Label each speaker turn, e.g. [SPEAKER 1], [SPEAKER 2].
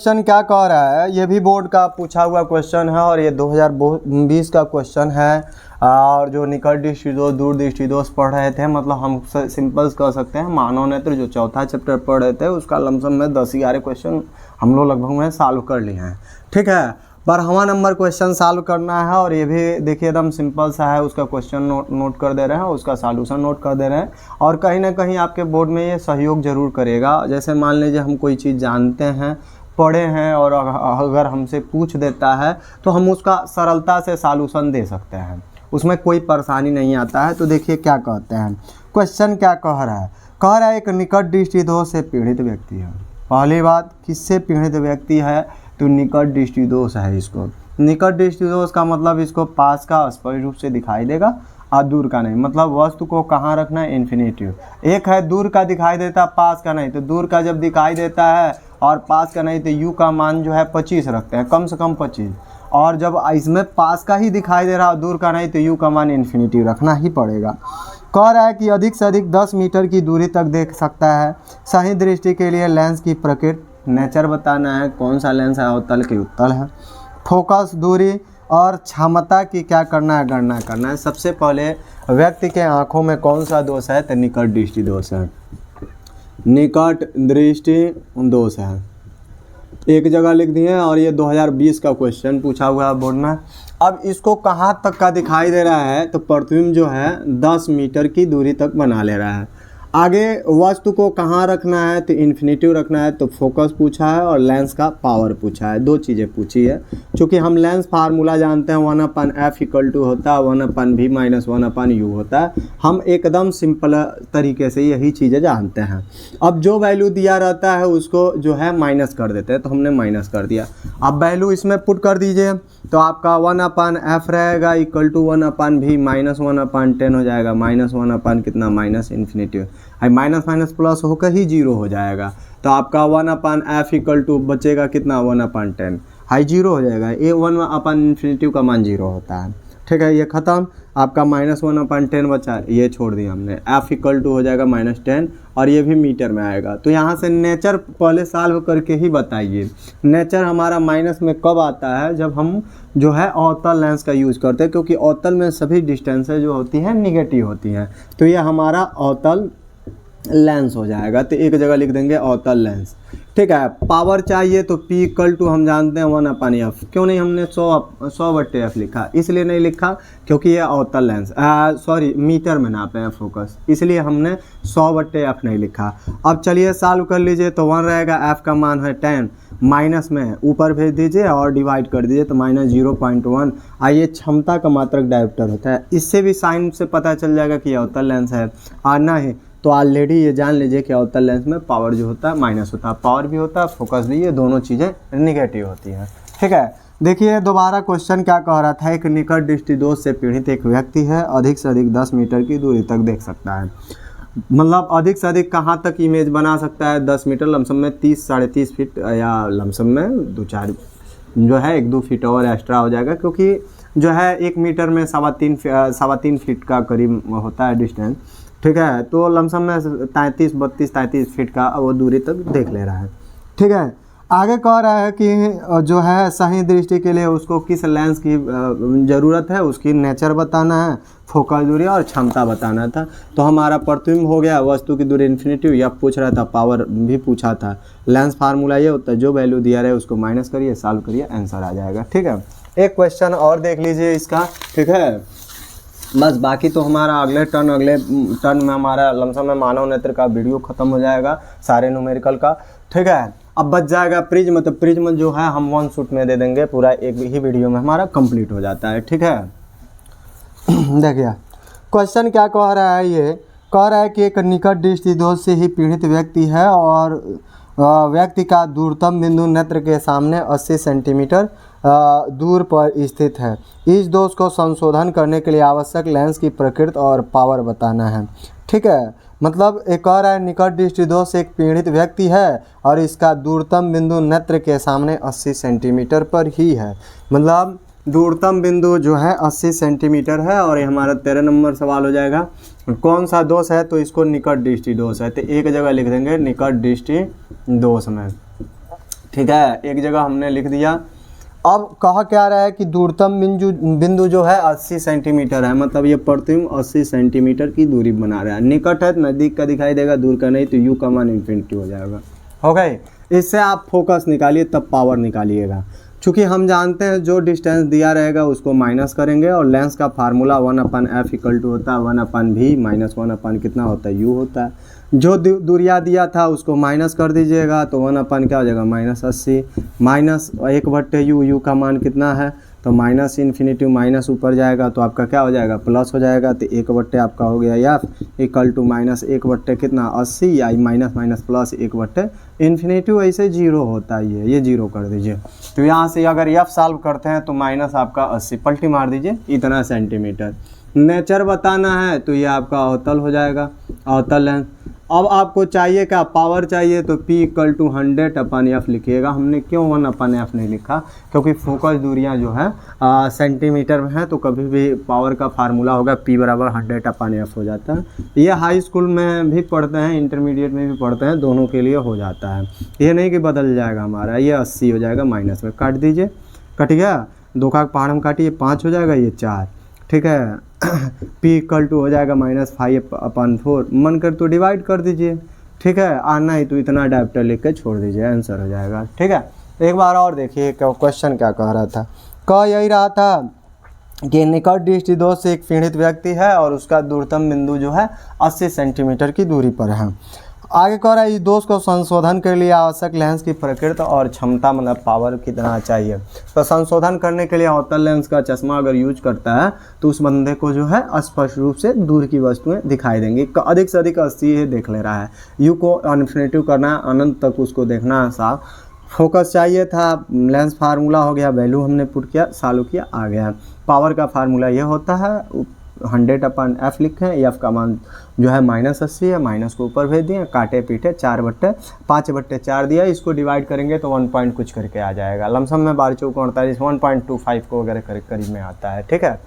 [SPEAKER 1] Question क्या कह रहा है, ये भी बोर्ड का पूछा हुआ क्वेश्चन है और ये 2020 का क्वेश्चन है। और जो निकट दृष्टि दोष दूर दृष्टि दोष पढ़ रहे थे, मतलब हम सिंपल्स कह सकते हैं मानव नेत्र जो चौथा चैप्टर पढ़ रहे थे उसका लमसम में 10-11 क्वेश्चन हम लोग लगभग में सॉल्व कर लिए हैं। ठीक है, 12वां नंबर क्वेश्चन सॉल्व करना है और ये भी देखिए एकदम सिंपल सा है। उसका क्वेश्चन नोट कर दे रहे हैं, उसका सॉल्यूशन नोट कर दे रहे हैं और कहीं ना कहीं आपके बोर्ड में ये सहयोग जरूर करेगा। जैसे मान लीजिए हम कोई चीज़ जानते हैं, पढ़े हैं और अगर हमसे पूछ देता है तो हम उसका सरलता से सॉल्यूशन दे सकते हैं, उसमें कोई परेशानी नहीं आता है। तो देखिए क्या कहते हैं, क्वेश्चन क्या कह रहा है एक निकट दृष्टि दोष से पीड़ित व्यक्ति है। पहली बात, किससे पीड़ित व्यक्ति है, तो निकट दृष्टि दोष है। इसको निकट दृष्टि दोष का मतलब इसको पास का स्पष्ट रूप से दिखाई देगा और दूर का नहीं। मतलब वस्तु को कहाँ रखना है, इन्फिनिटिव। एक है दूर का दिखाई देता पास का नहीं, तो दूर का जब दिखाई देता है और पास का नहीं तो यू का मान जो है 25 रखते हैं, कम से कम 25। और जब इसमें पास का ही दिखाई दे रहा और दूर का नहीं तो यू का मान इन्फिनिटिव रखना ही पड़ेगा। कह रहा है कि अधिक से अधिक 10 मीटर की दूरी तक देख सकता है। सही दृष्टि के लिए लेंस की प्रकृति नेचर बताना है, कौन सा लेंस है, अवतल की उत्तल है। फोकस, दूरी और क्षमता की क्या करना है, गणना करना है। सबसे पहले व्यक्ति के आँखों में कौन सा दोष है, तो निकट दृष्टि दोष है। निकट दृष्टि दोष है, एक जगह लिख दिए और ये 2020 का क्वेश्चन पूछा हुआ है बोर्ड में। अब इसको कहाँ तक का दिखाई दे रहा है, तो प्रतिबिंब जो है 10 मीटर की दूरी तक बना ले रहा है। आगे वस्तु को कहाँ रखना है, तो इन्फिनिटिव रखना है। तो फोकस पूछा है और लेंस का पावर पूछा है, दो चीज़ें पूछी है। चूँकि हम लेंस फार्मूला जानते हैं 1/f = होता है 1/v - 1/u होता है। हम एकदम सिंपल तरीके से यही चीज़ें जानते हैं। अब जो वैल्यू दिया रहता है उसको जो है माइनस कर देते हैं, तो हमने माइनस कर दिया। अब वैल्यू इसमें पुट कर दीजिए तो आपका 1/f रहेगा = 1/v - 1/10 हो जाएगा। -1 कितना, minus infinitive, minus minus plus होकर ही 0 हो जाएगा। तो आपका 1/f = बचेगा कितना, 1/10, 0 हो जाएगा। ये 1/∞ का मान 0 होता है। ठीक है, ये ख़त्म। आपका -1/10 बचा, ये छोड़ दिया हमने। f = हो जाएगा -10 और ये भी मीटर में आएगा। तो यहाँ से नेचर पहले सॉल्व करके ही बताइए। नेचर हमारा माइनस में कब आता है, जब हम जो है अवतल लेंस का यूज़ करते हैं, क्योंकि अवतल में सभी डिस्टेंसें जो होती हैं निगेटिव होती हैं। तो ये हमारा अवतल लेंस हो जाएगा। तो एक जगह लिख देंगे अवतल लेंस। ठीक है, पावर चाहिए तो P = हम जानते हैं 1/f। क्यों नहीं हमने 100/f लिखा, इसलिए नहीं लिखा क्योंकि ये अवतल लेंस मीटर में नापे हैं फोकस, इसलिए हमने 100/f नहीं लिखा। अब चलिए सॉल्व कर लीजिए। तो 1 रहेगा, f का मान है 10, माइनस में ऊपर भेज दीजिए और डिवाइड कर दीजिए तो -0.1। आइए, क्षमता का मात्रक डायोप्टर होता है, इससे भी साइन से पता चल जाएगा कि अवतल लेंस है। और नहीं तो ऑलरेडी ये जान लीजिए कि अवतल लेंस में पावर जो होता है माइनस होता है, पावर भी होता है, फोकस भी, ये दोनों चीज़ें निगेटिव होती हैं। ठीक है, देखिए दोबारा क्वेश्चन क्या कह रहा था, एक निकट दृष्टि दोष से पीड़ित एक व्यक्ति है, अधिक से अधिक 10 मीटर की दूरी तक देख सकता है। मतलब अधिक से अधिक कहाँ तक इमेज बना सकता है, 10 मीटर, लमसम में 30-30.5 फीट या लमसम में 2-4 जो है 1-2 फीट और एक्स्ट्रा हो जाएगा, क्योंकि जो है 1 मीटर में 3.5 फीट का करीब होता है डिस्टेंस। ठीक है, तो लमसम में 32-33 फीट का वो दूरी तक देख ले रहा है। ठीक है, आगे कह रहा है कि जो है सही दृष्टि के लिए उसको किस लेंस की ज़रूरत है, उसकी नेचर बताना है, फोकस दूरी और क्षमता बताना था। तो हमारा प्रतिबिंब हो गया, वस्तु की दूरी इन्फिनिटिव, या पूछ रहा था, पावर भी पूछा था। लेंस फार्मूला ये होता है, जो वैल्यू दिया रहे उसको माइनस करिए, सॉल्व करिए, आंसर आ जाएगा। ठीक है, एक क्वेश्चन और देख लीजिए इसका। ठीक है, बस बाकी तो हमारा अगले टर्न में हमारा लमसम में मानव नेत्र का वीडियो ख़त्म हो जाएगा, सारे न्यूमेरिकल का। ठीक है, अब बच जाएगा प्रिज्म। तो प्रिज्म जो है हम 1 शूट में दे देंगे, पूरा एक ही वीडियो में हमारा कंप्लीट हो जाता है। ठीक है, देखिए क्वेश्चन क्या कह रहा है, ये कह रहा है कि एक निकट दृष्टि दोष से ही पीड़ित व्यक्ति है और व्यक्ति का दूरतम बिंदु नेत्र के सामने 80 सेंटीमीटर दूर पर स्थित है। इस दोष को संशोधन करने के लिए आवश्यक लेंस की प्रकृति और पावर बताना है। ठीक है, मतलब एक और है निकट दृष्टि दोष से एक पीड़ित व्यक्ति है और इसका दूरतम बिंदु नेत्र के सामने 80 सेंटीमीटर पर ही है। मतलब दूरतम बिंदु जो है 80 सेंटीमीटर है। और ये हमारा 13 नंबर सवाल हो जाएगा, कौन सा दोष है, तो इसको निकट दृष्टि दोष है। तो एक जगह लिख देंगे निकट दृष्टि दोष में। ठीक है, एक जगह हमने लिख दिया। अब कहा क्या रहा है कि दूरतम बिंदु जो है 80 सेंटीमीटर है, मतलब ये प्रतिबिंब 80 सेंटीमीटर की दूरी बना रहा है। निकट है तो नज़दीक का दिखाई देगा, दूर का नहीं, तो यू का मान इन्फिनिटी हो जाएगा। हो गए, इससे आप फोकस निकालिए तब पावर निकालिएगा। चूँकि हम जानते हैं जो डिस्टेंस दिया रहेगा उसको माइनस करेंगे, और लेंस का फार्मूला 1/f इक्वल टू होता है 1/v माइनस 1/ कितना होता है, u होता है। जो दूरिया दिया था उसको माइनस कर दीजिएगा, तो 1/ क्या हो जाएगा, -80 माइनस 1/u, u का मान कितना है, तो माइनस इन्फिनिटी, माइनस ऊपर जाएगा तो आपका क्या हो जाएगा, प्लस हो जाएगा। तो 1/ आपका हो गया f इक्वल टू -1/ कितना 80, या माइनस माइनस प्लस 1/इन्फिनिटी, ऐसे 0 होता है, ये 0 कर दीजिए। तो यहाँ से अगर f सॉल्व करते हैं तो माइनस आपका 80 पलटी मार दीजिए, इतना सेंटीमीटर। नेचर बताना है तो ये आपका अवतल हो जाएगा, अवतल लेंस। अब आपको चाहिए क्या, पावर चाहिए, तो P इक्वल टू 100/f लिखिएगा। हमने क्यों 1/f नहीं लिखा, क्योंकि फोकस दूरियां जो है सेंटीमीटर में है, तो कभी भी पावर का फार्मूला होगा P बराबर 100/f हो जाता है। ये हाई स्कूल में भी पढ़ते हैं, इंटरमीडिएट में भी पढ़ते हैं, दोनों के लिए हो जाता है। ये नहीं कि बदल जाएगा हमारा, ये 80 हो जाएगा, माइनस में काट दीजिए, कट गया, 2 का पहाड़ में काटिए, 5 हो जाएगा, ये 4, ठीक है। P इक्वल टू हो जाएगा -5/4, मन कर तो डिवाइड कर दीजिए, ठीक है। आना ही तो इतना डायप्टर लिख के छोड़ दीजिए, आंसर हो जाएगा, ठीक है। एक बार और देखिए क्वेश्चन क्या कह रहा था, कह यही रहा था कि निकट दृष्टिदोष से एक पीड़ित व्यक्ति है और उसका दूरतम बिंदु जो है 80 सेंटीमीटर की दूरी पर है। आगे कह रहा है इस दोष को संशोधन के लिए आवश्यक लेंस की प्रकृति और क्षमता, मतलब पावर कितना चाहिए। तो संशोधन करने के लिए अवतल लेंस का चश्मा अगर यूज करता है तो उस बंदे को जो है स्पष्ट रूप से दूर की वस्तुएं दिखाई देंगी। अधिक से अधिक 80 देख ले रहा है, यू को इन्फिनिटी करना है, अनंत तक उसको देखना है साफ। फोकस चाहिए था, लेंस फार्मूला हो गया, वैल्यू हमने पुट किया, सॉल्व किया, आ गया। पावर का फार्मूला ये होता है 100/f लिखें, f का मान जो है -80 है, माइनस को ऊपर भेज दिए, काटे पीटे 5/4 दिया, इसको डिवाइड करेंगे तो 1 पॉइंट कुछ करके आ जाएगा। लमसम में 12 चौक 48 1.25 को अगर करीब में आता है, ठीक है।